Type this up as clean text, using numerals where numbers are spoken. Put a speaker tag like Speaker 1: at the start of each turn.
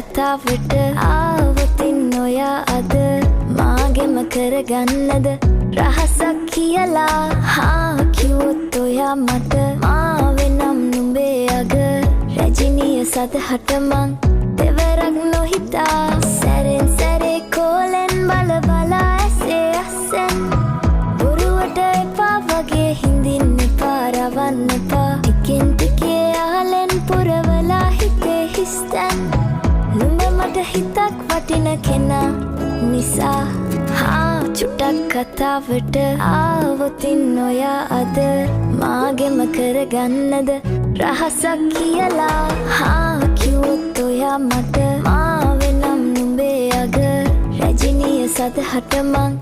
Speaker 1: කතාවට ආවතින් ඔයා අද මාගෙම කරගන්නද රහසක් කියලා කිව්වොත් ඔයා මට මාවෙනම් නුඹේ අග රැජිනිය සදහට මං දෙවරක් නොහිතා සැරෙන් සැරේ කෝලෙන් බල බලා ඇසේ අස්සෙන් බොරුවට එපා වගේ හිඳින්න එපා රවන්න එපා ටිකෙන් ටිකේ ආලෙන් පුරවලා හිතේ හිස්තැන් නුඹ මට හිතක් වටින කෙනා නිසා චුට්ටක් කතාවට ආවොතින් ඔයා අද මාගෙම කරගන්නද රහසක් කියලා කිව්වොත් ඔයා මට මාවෙනම් නුඹේ අග රැජිනිය සදහට මං